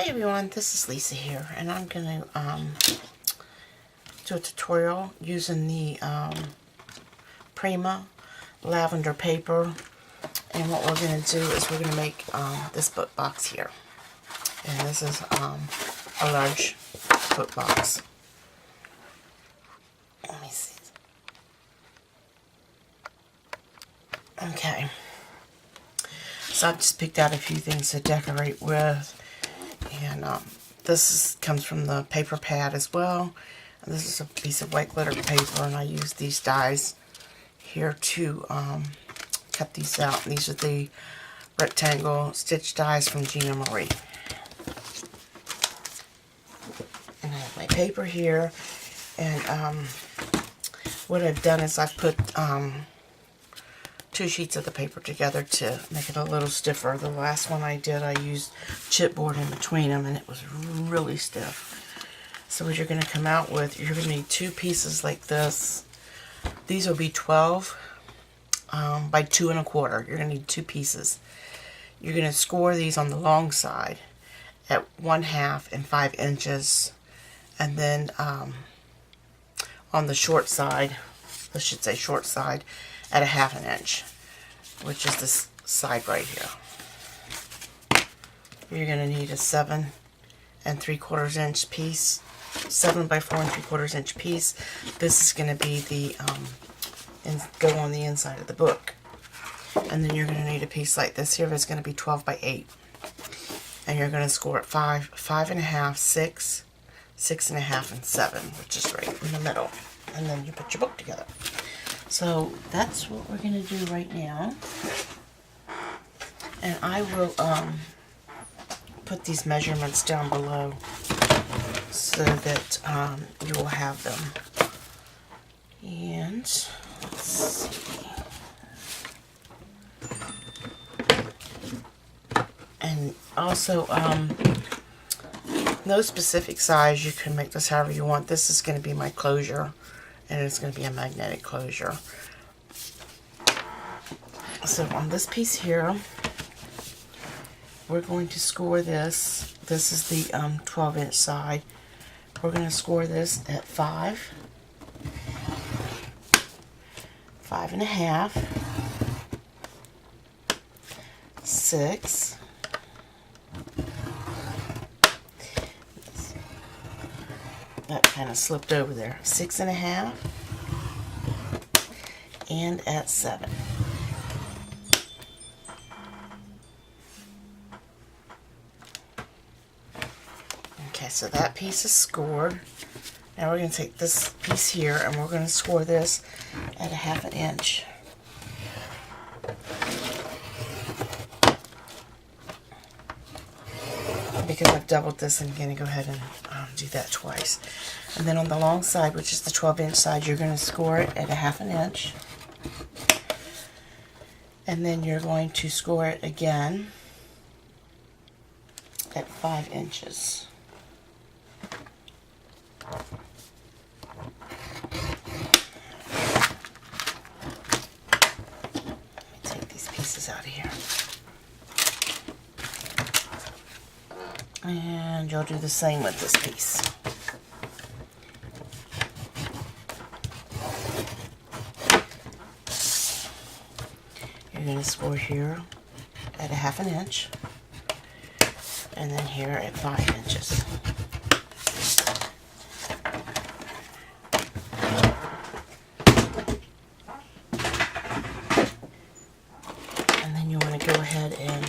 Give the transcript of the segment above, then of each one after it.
Hi everyone, this is Lisa here, and I'm going to do a tutorial using the Prima lavender paper. And what we're going to do is we're going to make this book box here. And this is a large book box. Let me see. Okay. So I've just picked out a few things to decorate with. And this comes from the paper pad as well. And this is a piece of white glitter paper, and I use these dies here to cut these out. And these are the rectangle stitch dies from Gina Marie. And I have my paper here, and what I've done is I've put two sheets of the paper together to make it a little stiffer. The last one I did, I used chipboard in between them, and it was really stiff. So what you're going to come out with, you're going to need two pieces like this. These will be 12 by 2 1/4. You're going to need two pieces. You're going to score these on the long side at 1/2 and 5 inches, and then on the short side, I should say short side, at 1/2 inch, which is this side right here. You're going to need a 7 3/4 inch piece, 7 by 4 3/4 inch piece. This is going to be the go on the inside of the book. And then you're going to need a piece like this here. It's going to be 12 by 8, and you're going to score at 5, 5 1/2, 6, 6 1/2, and 7, which is right in the middle. And then you put your book together. So that's what we're going to do right now. And I will put these measurements down below so that you will have them. And let's see. And also, no specific size. You can make this however you want. This is going to be my closure, and it's going to be a magnetic closure. So on this piece here, we're going to score this. This is the 12 inch side. We're going to score this at 5, 5 1/2, 6, that kind of slipped over there, 6 1/2, and at 7. Okay, so that piece is scored. Now we're going to take this piece here, and we're going to score this at 1/2 inch. Because I've doubled this, I'm going to go ahead and do that twice. And then on the long side, which is the 12 inch side, you're going to score it at 1/2 inch. And then you're going to score it again at 5 inches. Let me take these pieces out of here. And you'll do the same with this piece. You're going to score here at 1/2 inch, and then here at 5 inches. And then you want to go ahead and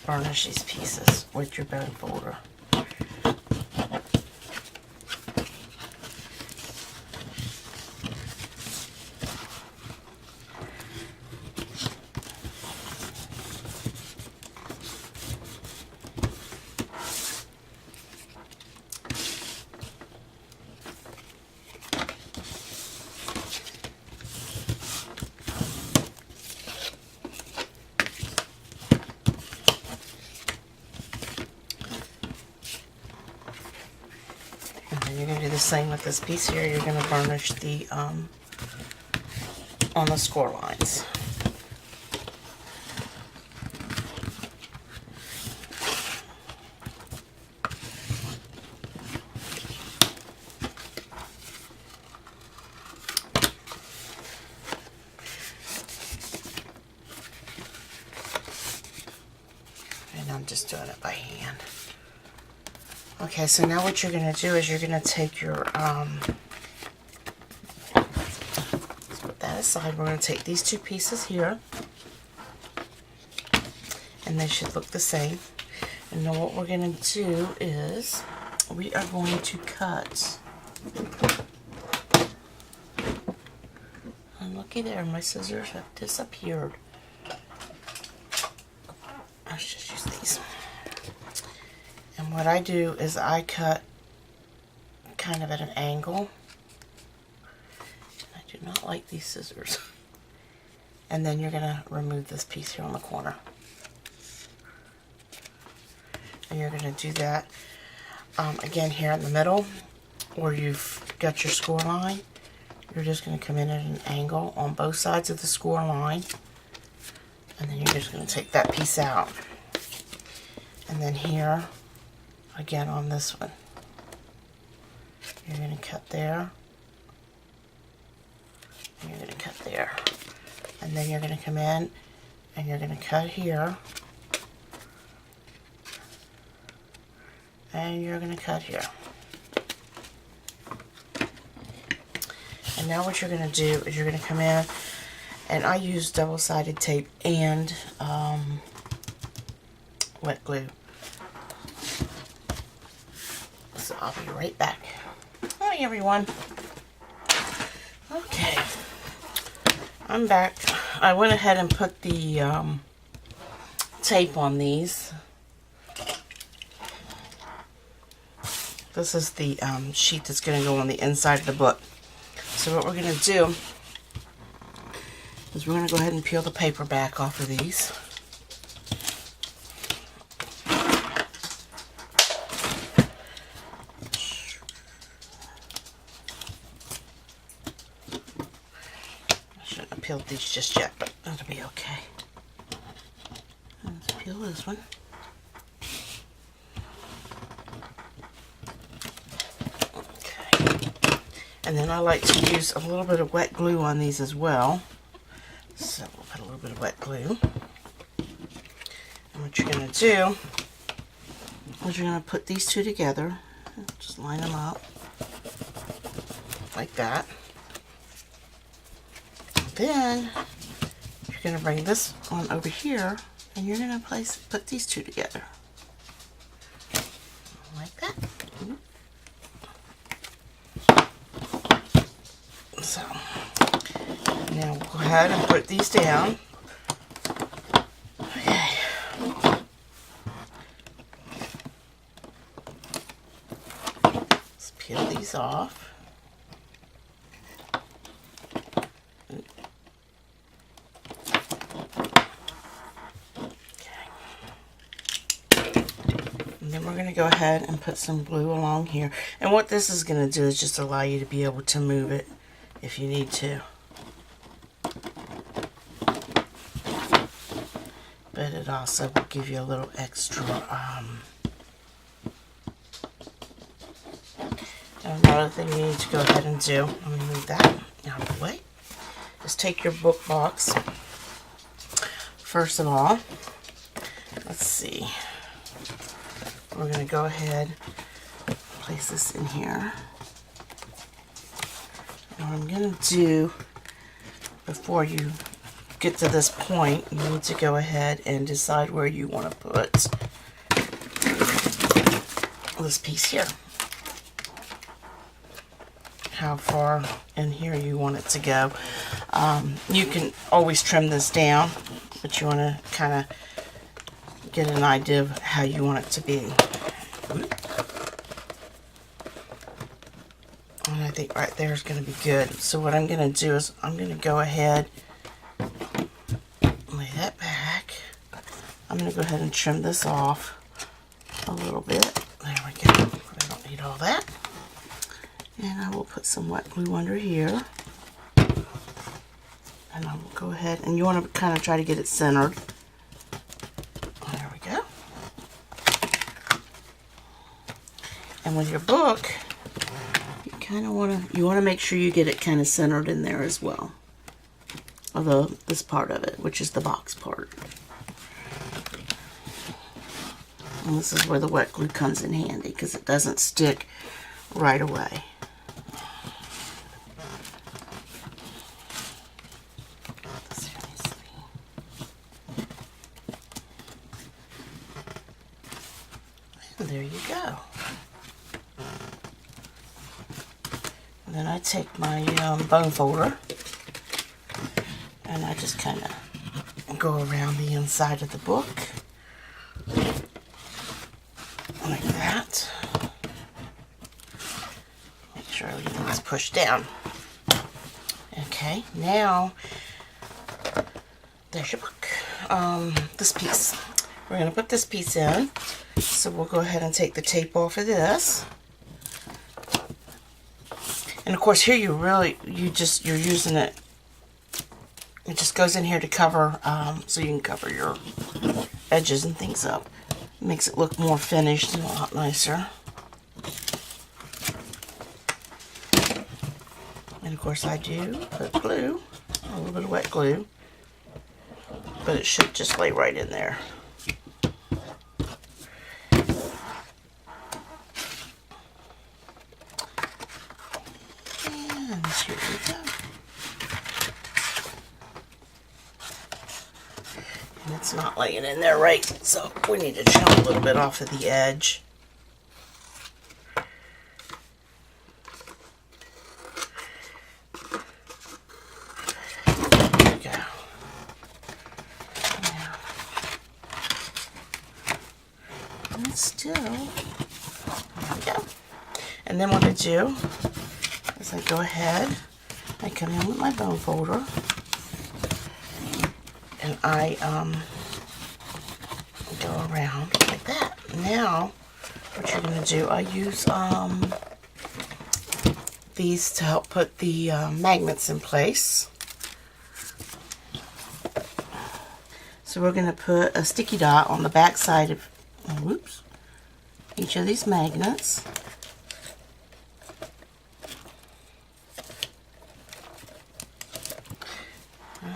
burnish these pieces with your bone folder. And you're going to do the same with this piece here. You're going to burnish the on the score lines. and I'm just doing it by hand. Okay, so now what you're going to do is you're going to take your, let's put that aside. We're going to take these two pieces here, and they should look the same. And now what we're going to do is we are going to cut. And looky there, my scissors have disappeared. Let's just use these. And what I do is I cut kind of at an angle. I do not like these scissors. And then you're going to remove this piece here on the corner. And you're going to do that again here in the middle where you've got your score line. You're just going to come in at an angle on both sides of the score line, and then you're just going to take that piece out. And then here again on this one you're going to cut there, and you're going to cut there, and then you're going to come in and you're going to cut here, and you're going to cut here. And now what you're going to do is you're going to come in, and I use double-sided tape and wet glue. So I'll be right back. Hi everyone. Okay, I'm back. I went ahead and put the tape on these. This is the sheet that's going to go on the inside of the book. So what we're going to do is we're going to go ahead and peel the paper back off of these. I shouldn't have peeled these just yet, but that'll be okay. Let's peel this one. And then I like to use a little bit of wet glue on these as well. So we'll put a little bit of wet glue. And what you're going to do is you're going to put these two together. Just line them up like that. Then you're going to bring this one over here, and you're going to put these two together like that. So now we'll go ahead and put these down. Okay. Let's peel these off. And then we're going to go ahead and put some glue along here. And what this is going to do is just allow you to be able to move it if you need to. But it also will give you a little extra another thing you need to go ahead and do, let me move that out of the way, is take your book box. First of all, let's see, we're going to go ahead and place this in here. And what I'm going to do, before you get to this point, you need to go ahead and decide where you want to put this piece here. How far in here you want it to go. You can always trim this down, but you want to kind of get an idea of how you want it to be. And I think right there is going to be good. So what I'm going to do is I'm going to go ahead, lay that back. I'm going to go ahead and trim this off a little bit. There we go. I don't need all that. And I will put some wet glue under here. And I will go ahead, and you want to kind of try to get it centered. There we go. And with your book, you kind of want to make sure you get it kind of centered in there as well. Although this part of it, which is the box part. And this is where the wet glue comes in handy because it doesn't stick right away. And there you go. And then I take my bone folder and I just kind of go around the inside of the book like that. Make sure everything is pushed down. Okay, now there's your book. This piece. We're going to put this piece in. So we'll go ahead and take the tape off of this. And of course here you're using it. It just goes in here to cover, so you can cover your edges and things up. It makes it look more finished and a lot nicer. And of course I do put glue, a little bit of wet glue, but it should just lay right in there. And here we go. And it's not laying in there right, so we need to trim a little bit off of the edge. There we go. And it's still, there we go. And then what I do is I go ahead, I come in with my bone folder, and I go around like that. Now, what you're going to do, I use these to help put the magnets in place. So we're going to put a sticky dot on the back side of, whoops, each of these magnets.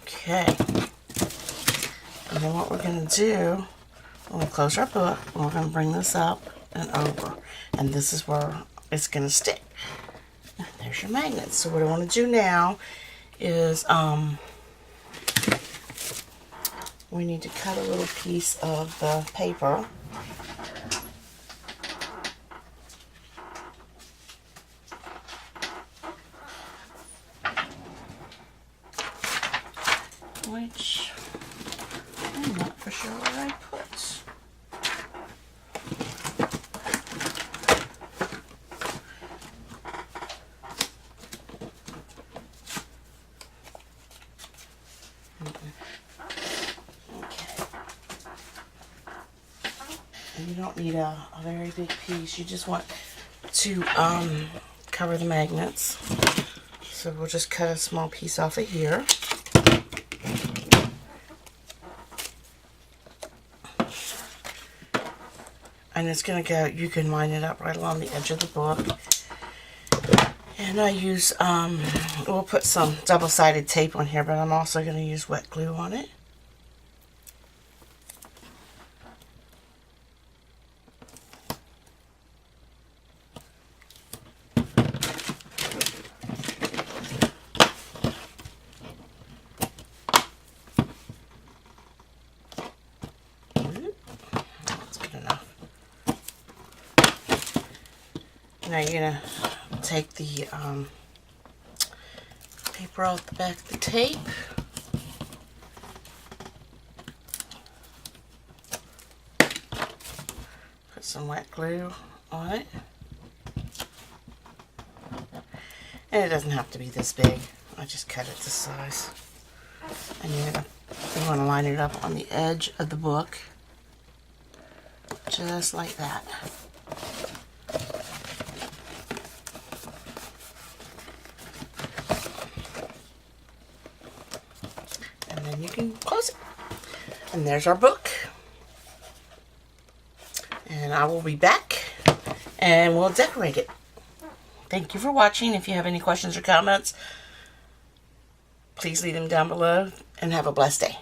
Okay. And then what we're going to do, we're going to close our book, and we're going to bring this up and over. And this is where it's going to stick. And there's your magnets. So what I want to do now is, we need to cut a little piece of the paper. Which I'm not for sure where I put. Okay. And you don't need a very big piece. You just want to cover the magnets. So we'll just cut a small piece off of here. And it's going to go, you can line it up right along the edge of the book. And I use, we'll put some double-sided tape on here, but I'm also going to use wet glue on it. Now you're going to take the paper off the back of the tape. Put some wet glue on it. And it doesn't have to be this big. I just cut it to size. And you want to line it up on the edge of the book. Just like that. And you can close it. And there's our book. And I will be back and we'll decorate it. Thank you for watching. If you have any questions or comments, please leave them down below and have a blessed day.